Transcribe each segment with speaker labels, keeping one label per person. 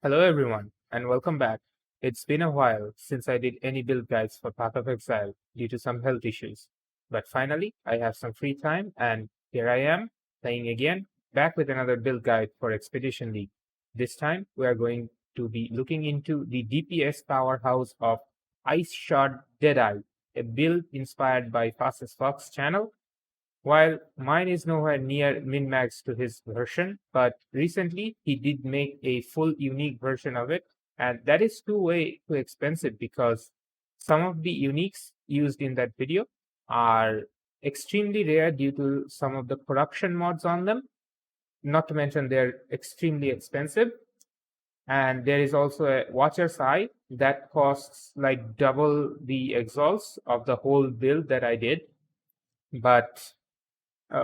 Speaker 1: Hello everyone, and welcome back. It's been a while since I did any build guides for Path of Exile due to some health issues. But finally, I have some free time, and here I am, playing again, back with another build guide for Expedition League. This time, we are going to be looking into the DPS powerhouse of Ice Shard Deadeye, a build inspired by Fastest Fox channel. While mine is nowhere near min-max to his version, but recently he did make a full unique version of it, and that is way too expensive because some of the uniques used in that video are extremely rare due to some of the corruption mods on them. Not to mention they're extremely expensive. And there is also a Watcher's Eye that costs like double the exalts of the whole build that I did. But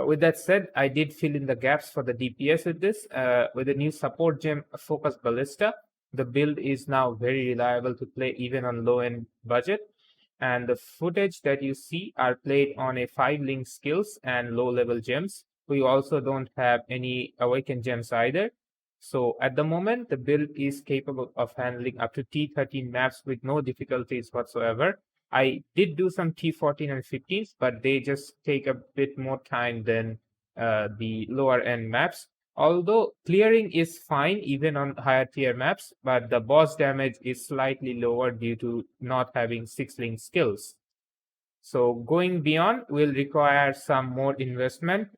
Speaker 1: with that said, I did fill in the gaps for the DPS with this. With the new support gem Focus Ballista, the build is now very reliable to play even on low end budget. And the footage that you see are played on a 5 link skills and low level gems. We also don't have any awakened gems either. So at the moment, the build is capable of handling up to T13 maps with no difficulties whatsoever. I did do some T14 and 15s, but they just take a bit more time than the lower end maps. Although clearing is fine even on higher tier maps, but the boss damage is slightly lower due to not having 6 link skills. So going beyond will require some more investment,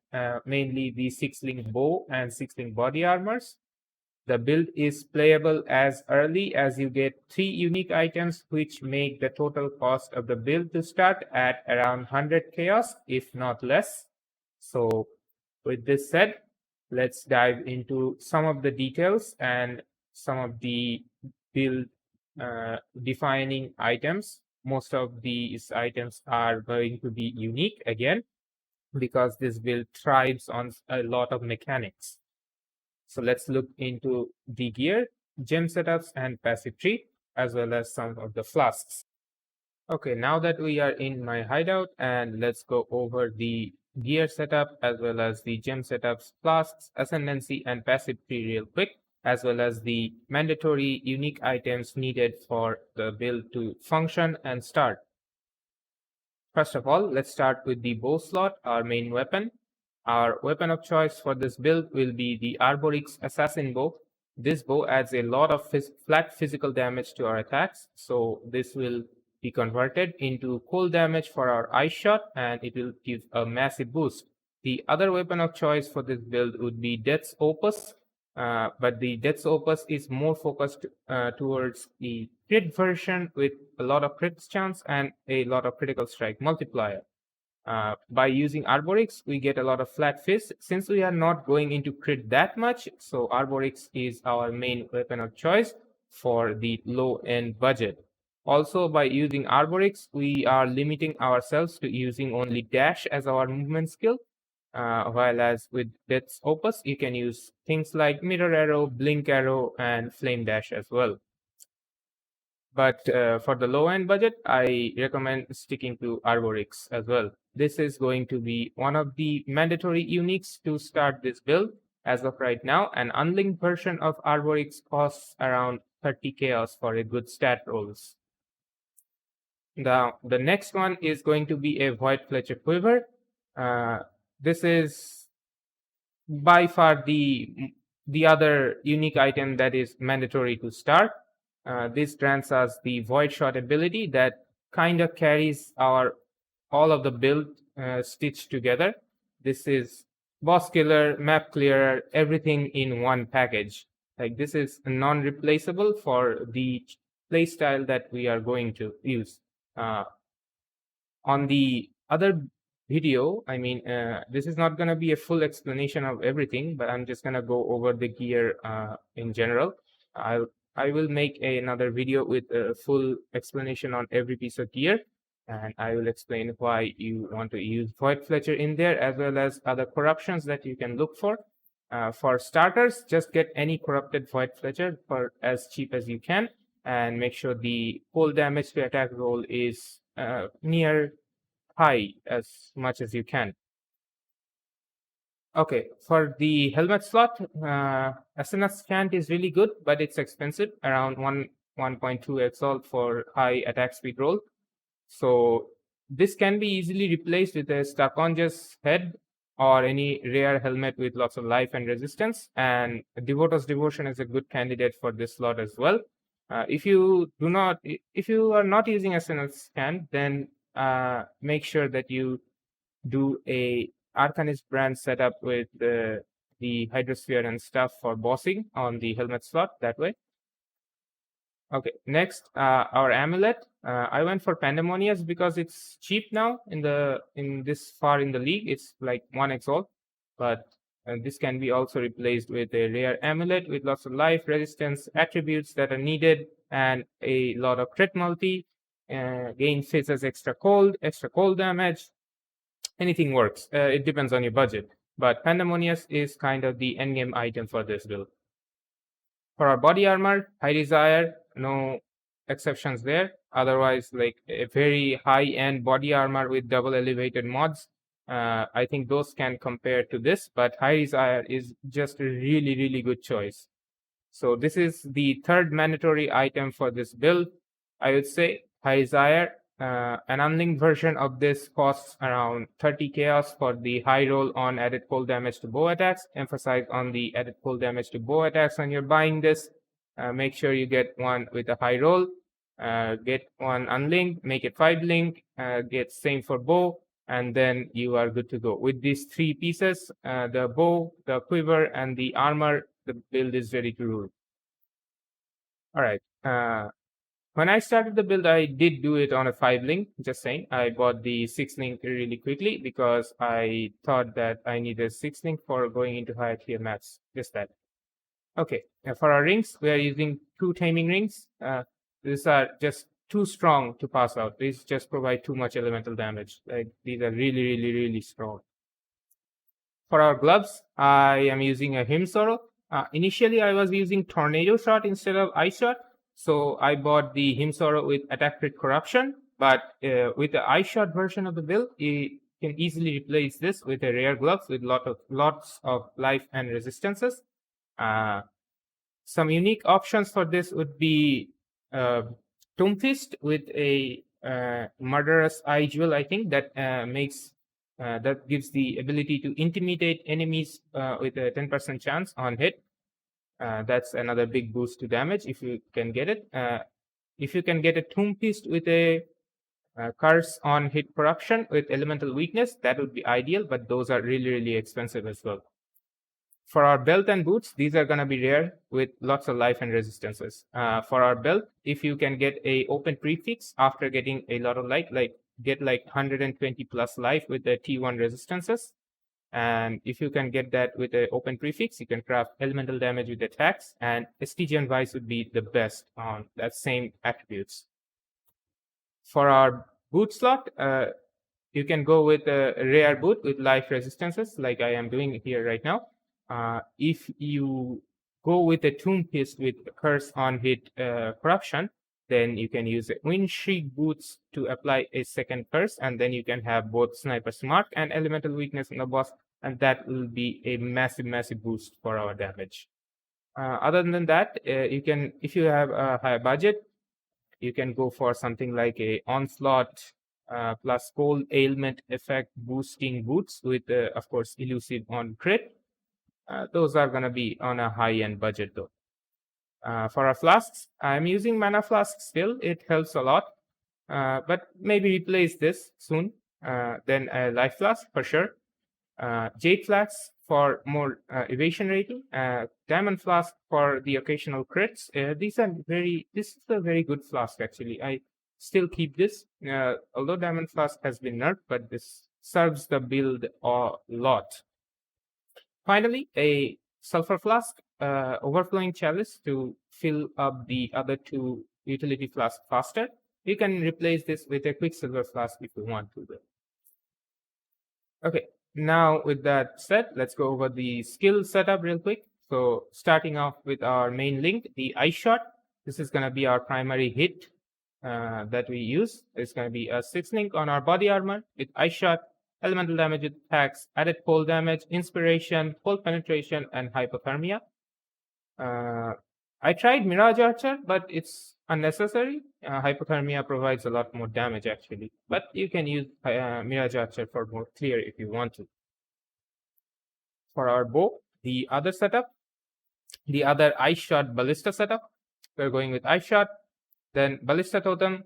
Speaker 1: mainly the 6 link bow and 6 link body armors. The build is playable as early as you get 3 unique items, which make the total cost of the build to start at around 100 chaos, if not less. So, with this said, let's dive into some of the details and some of the build defining items. Most of these items are going to be unique again because this build thrives on a lot of mechanics. So let's look into the gear, gem setups, and passive tree, as well as some of the flasks. Okay, now that we are in my hideout, and let's go over the gear setup, as well as the gem setups, flasks, ascendancy, and passive tree real quick, as well as the mandatory unique items needed for the build to function and start. First of all, let's start with the bow slot, our main weapon. Our weapon of choice for this build will be the Arborix Assassin Bow. This bow adds a lot of flat physical damage to our attacks, so this will be converted into cold damage for our ice shot, and it will give a massive boost. The other weapon of choice for this build would be Death's Opus, but the Death's Opus is more focused towards the crit version with a lot of crit chance and a lot of critical strike multiplier. By using Arborix, we get a lot of flat fist. Since we are not going into crit that much, so Arborix is our main weapon of choice for the low end budget. Also, by using Arborix, we are limiting ourselves to using only dash as our movement skill. While as with Death's Opus, you can use things like Mirror Arrow, Blink Arrow, and Flame Dash as well. But for the low end budget, I recommend sticking to Arborix as well. This is going to be one of the mandatory uniques to start this build. As of right now, an unlinked version of Arborix costs around 30 chaos for a good stat rolls. Now, the next one is going to be a Void Fletcher Quiver. This is by far the other unique item that is mandatory to start. This grants us the Void Shot ability that kind of carries our all of the build stitched together. This is boss killer, map clearer, everything in one package. Like this is non-replaceable for the playstyle that we are going to use. On the other video, this is not going to be a full explanation of everything, but I'm just going to go over the gear in general. I will make another video with a full explanation on every piece of gear, and I will explain why you want to use Void Fletcher in there, as well as other corruptions that you can look for. For starters, just get any corrupted Void Fletcher for as cheap as you can, and make sure the full damage to attack roll is near high as much as you can. Okay, for the helmet slot, SNS Cant is really good, but it's expensive, around 1.2 exalt for high attack speed roll. So this can be easily replaced with a Staconge's head or any rare helmet with lots of life and resistance. And Devoto's Devotion is a good candidate for this slot as well. If you are not using SNS Scan, then make sure that you do a Arcanist brand setup with the Hydrosphere and stuff for bossing on the helmet slot that way. Okay, next, our amulet. I went for Pandemonius because it's cheap now in this far in the league. It's like 1 exalt, but this can be also replaced with a rare amulet with lots of life, resistance, attributes that are needed, and a lot of crit multi. Gain phases extra cold damage. Anything works. It depends on your budget, but Pandemonius is kind of the endgame item for this build. For our body armor, high desire, no exceptions there. Otherwise, like a very high-end body armor with double elevated mods, I think those can compare to this, but high desire is just a really, really good choice. So this is the third mandatory item for this build. I would say high desire. An unlinked version of this costs around 30 chaos for the high roll on added cold damage to bow attacks. Emphasize on the added cold damage to bow attacks when you're buying this. Make sure you get one with a high roll. Get one unlinked, make it 5 link, get same for bow, and then you are good to go. With these 3 pieces, the bow, the quiver, and the armor, the build is ready to rule. All right. When I started the build, I did do it on a 5 link, just saying. I bought the 6 link really quickly because I thought that I needed 6 link for going into higher tier maps. Just that. Okay, for our rings, we are using 2 taming rings. These are just too strong to pass out. These just provide too much elemental damage. Like, these are really, really, really strong. For our gloves, I am using a Himsoro. Initially, I was using Tornado Shot instead of Ice Shot. So I bought the Himsoro with Attack Crit Corruption. But with the Ice Shot version of the build, you can easily replace this with a rare gloves with lots of life and resistances. Some unique options for this would be Tomb Fist with a murderous eye jewel, I think, that that gives the ability to intimidate enemies with a 10% chance on hit. That's another big boost to damage if you can get it. If you can get a Tomb Fist with a curse on hit corruption with elemental weakness, that would be ideal, but those are really, really expensive as well. For our belt and boots, these are going to be rare with lots of life and resistances. For our belt, if you can get a open prefix after getting a lot of life, like get like 120 plus life with the T1 resistances, and if you can get that with an open prefix, you can craft elemental damage with attacks, and Stygian Vice would be the best on that same attributes. For our boot slot, you can go with a rare boot with life resistances, like I am doing here right now. If you go with a Tomb Fist with curse on hit corruption, then you can use Wind Shriek boots to apply a second curse, and then you can have both Sniper's Mark and Elemental Weakness on the boss, and that will be a massive, massive boost for our damage. Other than that, you can, if you have a higher budget, you can go for something like a Onslaught plus Cold Ailment effect boosting boots with, of course, Elusive on crit. Those are going to be on a high-end budget though. For our flasks, I'm using Mana Flask still. It helps a lot, but maybe replace this soon. Then a Life Flask for sure. Jade Flask for more evasion rating. Diamond Flask for the occasional crits. This is a very good flask actually. I still keep this. Although Diamond Flask has been nerfed, but this serves the build a lot. Finally, a Sulfur Flask, Overflowing Chalice to fill up the other 2 utility flasks faster. You can replace this with a Quicksilver Flask if you want to. Okay, now with that said, let's go over the skill setup real quick. So starting off with our main link, the Ice Shot. This is going to be our primary hit that we use. It's going to be a 6 link on our body armor with Ice Shot. Elemental damage with attacks, added cold damage, inspiration, cold penetration, and hypothermia. I tried Mirage Archer, but it's unnecessary. Hypothermia provides a lot more damage actually, but you can use Mirage Archer for more clear if you want to. For our bow, the other setup, the other Ice Shot Ballista setup, we're going with Ice Shot, then Ballista Totem,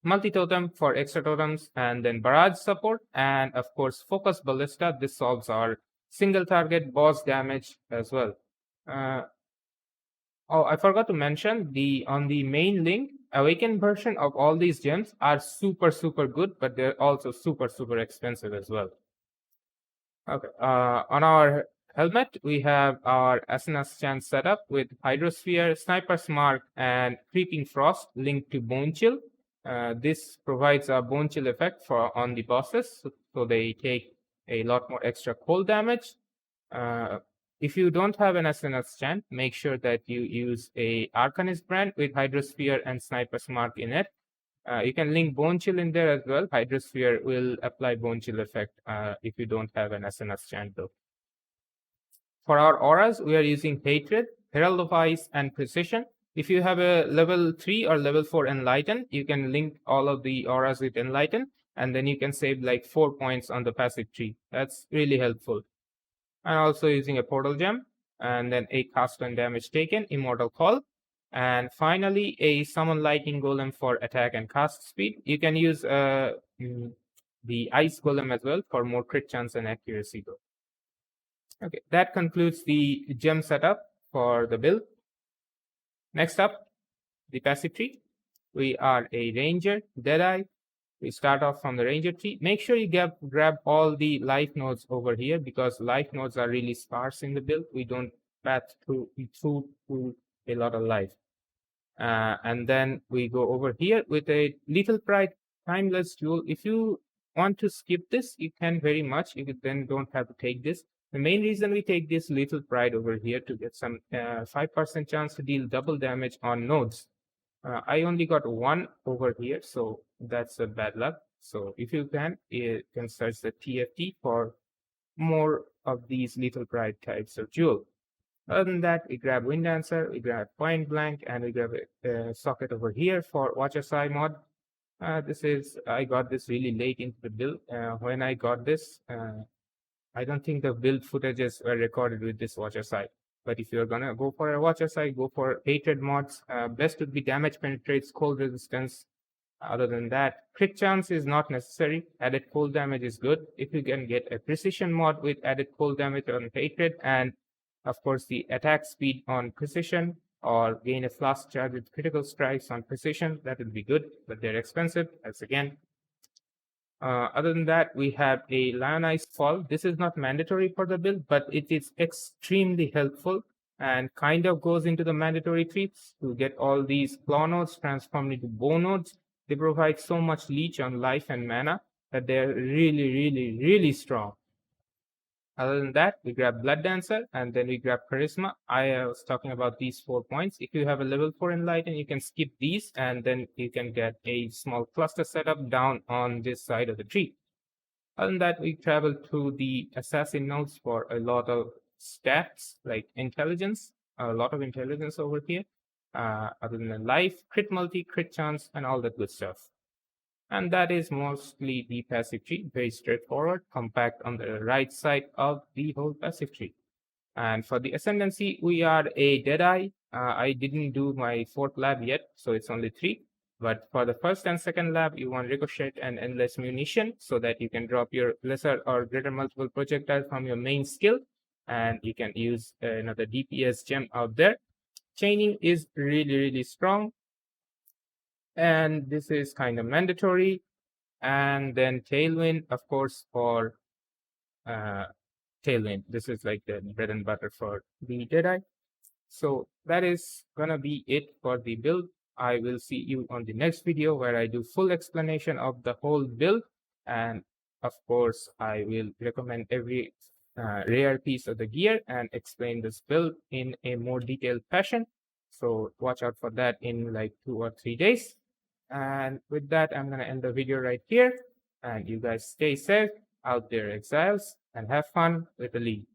Speaker 1: Multi Totem for extra totems, and then Barrage support, and of course Focus Ballista. This solves our single target boss damage as well. Oh, I forgot to mention on the main link, Awakened version of all these gems are super good, but they're also super expensive as well. Okay, on our helmet, we have our Asena's Chance setup with Hydrosphere, Sniper's Mark, and Creeping Frost linked to Bone Chill. This provides a Bone Chill effect on the bosses, so they take a lot more extra cold damage. If you don't have an SNS chant, make sure that you use a Arcanist brand with Hydrosphere and Sniper's Mark in it. You can link Bone Chill in there as well. Hydrosphere will apply Bone Chill effect if you don't have an SNS chant though. For our auras, we are using Hatred, Herald of Ice, and Precision. If you have a level 3 or level 4 Enlighten, you can link all of the auras with Enlighten, and then you can save like 4 points on the passive tree. That's really helpful. And also using a Portal Gem, and then a Cast on Damage Taken, Immortal Call, and finally a Summon Lightning Golem for attack and cast speed. You can use the Ice Golem as well for more crit chance and accuracy though. Okay, that concludes the gem setup for the build. Next up, the passive tree. We are a Ranger, Deadeye. We start off from the Ranger tree. Make sure you grab all the life nodes over here because life nodes are really sparse in the build. We don't path through a lot of life. And then we go over here with a Lethal Pride Timeless Jewel. If you want to skip this, you can very much. You then don't have to take this. The main reason we take this Lethal Pride over here to get some 5% chance to deal double damage on nodes. I only got one over here, so that's a bad luck. So if you can search the TFT for more of these Lethal Pride types of jewel. Other than that, we grab Wind Dancer, we grab Point Blank, and we grab a socket over here for Watcher's Eye mod. I got this really late into the build. When I got this, I don't think the build footages were recorded with this Watcher's Eye. But if you're gonna go for a Watcher's Eye, go for Hatred mods. Best would be Damage Penetrates, Cold Resistance. Other than that, Crit Chance is not necessary. Added Cold Damage is good. If you can get a Precision mod with added Cold Damage on Hatred, and of course the attack speed on Precision, or gain a flask charge with Critical Strikes on Precision, that would be good, but they're expensive, as again. Other than that, we have a Lionized Fall. This is not mandatory for the build, but it is extremely helpful and kind of goes into the mandatory treats to get all these claw nodes transformed into bow nodes. They provide so much leech on life and mana that they're really strong. Other than that, we grab Blood Dancer and then we grab Charisma. I was talking about these 4 points. If you have a level 4 Enlighten, you can skip these and then you can get a small cluster setup down on this side of the tree. Other than that, we travel to the Assassin nodes for a lot of stats like Intelligence, a lot of Intelligence over here. Other than Life, Crit Multi, Crit Chance, and all that good stuff. And that is mostly the passive tree, very straightforward, compact on the right side of the whole passive tree. And for the Ascendancy, we are a Deadeye. I didn't do my 4th lab yet, so it's only 3. But for the 1st and 2nd lab, you want Ricochet and Endless Munition so that you can drop your lesser or greater multiple projectile from your main skill. And you can use another DPS gem out there. Chaining is really strong. And this is kind of mandatory. And then Tailwind, of course, for Tailwind. This is like the bread and butter for the Deadeye. So that is gonna be it for the build. I will see you on the next video where I do full explanation of the whole build. And of course, I will recommend every rare piece of the gear and explain this build in a more detailed fashion. So watch out for that in like 2 or 3 days. And with that, I'm going to end the video right here. And you guys stay safe out there, exiles, and have fun with the league.